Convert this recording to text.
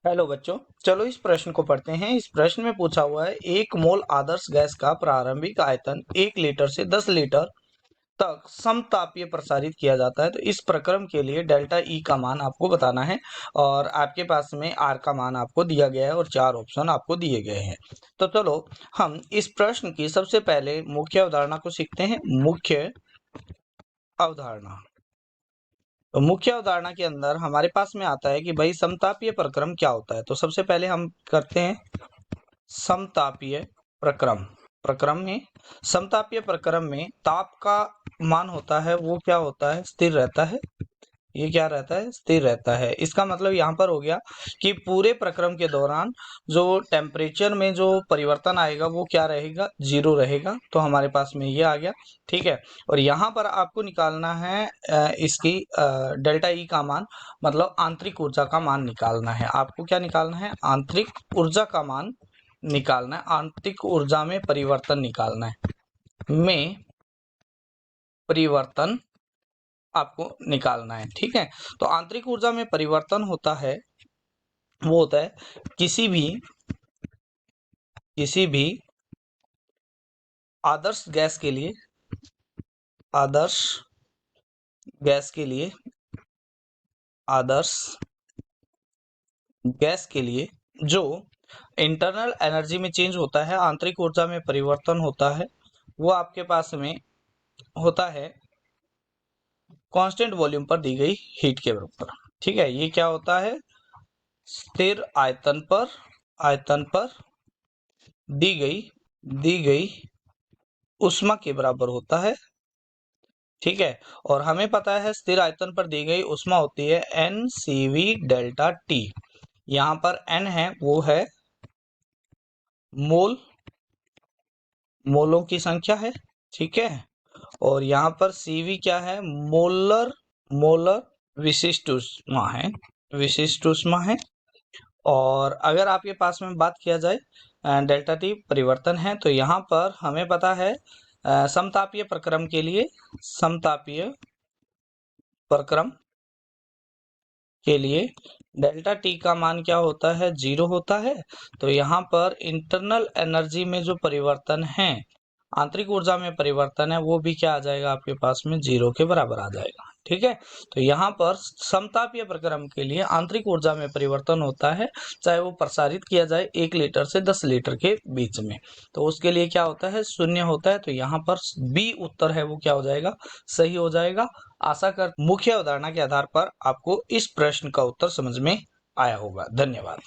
Hello बच्चों, चलो इस प्रश्न को पढ़ते हैं। इस प्रश्न में पूछा हुआ है, 1 मोल आदर्श गैस का प्रारंभिक आयतन 1 लीटर से 10 लीटर तक समतापीय प्रसारित किया जाता है। तो इस प्रक्रम के लिए डेल्टा ई का मान आपको बताना है और आपके पास में आर का मान आपको दिया गया है और 4 ऑप्शन आपको दिए गए हैं। तो चलो हम इस प्रश्न की सबसे पहले मुख्य अवधारणा को सीखते हैं। मुख्य अवधारणा, तो मुख्य अवधारणा के अंदर हमारे पास में आता है कि भाई समतापीय प्रक्रम क्या होता है। तो सबसे पहले हम करते हैं समतापीय प्रक्रम। प्रक्रम में समतापीय प्रक्रम में ताप का मान होता है वो क्या होता है, स्थिर रहता है। ये क्या रहता है, स्थिर रहता है। इसका मतलब यहाँ पर हो गया कि पूरे प्रक्रम के दौरान जो टेम्परेचर में जो परिवर्तन आएगा वो क्या रहेगा, 0 रहेगा। तो हमारे पास में ये आ गया, ठीक है। और यहाँ पर आपको निकालना है इसकी डेल्टा ई का मान, मतलब आंतरिक ऊर्जा का मान निकालना है। आपको क्या निकालना है, आंतरिक ऊर्जा का मान निकालना है। आंतरिक ऊर्जा में परिवर्तन निकालना है, में परिवर्तन आपको निकालना है, ठीक है। तो आंतरिक ऊर्जा में परिवर्तन होता है, वो होता है किसी भी आदर्श गैस के लिए, आदर्श गैस के लिए, आदर्श गैस के लिए जो इंटरनल एनर्जी में चेंज होता है, आंतरिक ऊर्जा में परिवर्तन होता है, वो आपके पास में होता है कांस्टेंट वॉल्यूम पर दी गई हीट के बराबर, ठीक है। ये क्या होता है, स्थिर आयतन पर दी गई उष्मा के बराबर होता है, ठीक है। और हमें पता है स्थिर आयतन पर दी गई उष्मा होती है NCV डेल्टा T। यहाँ पर N है वो है मोलों की संख्या है, ठीक है। और यहाँ पर CV क्या है, मोलर विशिष्ट उष्मा है। और अगर आपके पास में बात किया जाए डेल्टा टी परिवर्तन है, तो यहाँ पर हमें पता है समतापीय प्रक्रम के लिए, समतापीय प्रक्रम के लिए डेल्टा टी का मान क्या होता है, 0 होता है। तो यहाँ पर इंटरनल एनर्जी में जो परिवर्तन है, आंतरिक ऊर्जा में परिवर्तन है, वो भी क्या आ जाएगा आपके पास में, 0 के बराबर आ जाएगा, ठीक है। तो यहाँ पर समतापीय प्रक्रम के लिए आंतरिक ऊर्जा में परिवर्तन होता है, चाहे वो प्रसारित किया जाए 1 लीटर से 10 लीटर के बीच में, तो उसके लिए क्या होता है, 0 होता है। तो यहाँ पर बी उत्तर है वो क्या हो जाएगा, सही हो जाएगा। आशा कर मुख्य अवधारणा के आधार पर आपको इस प्रश्न का उत्तर समझ में आया होगा। धन्यवाद।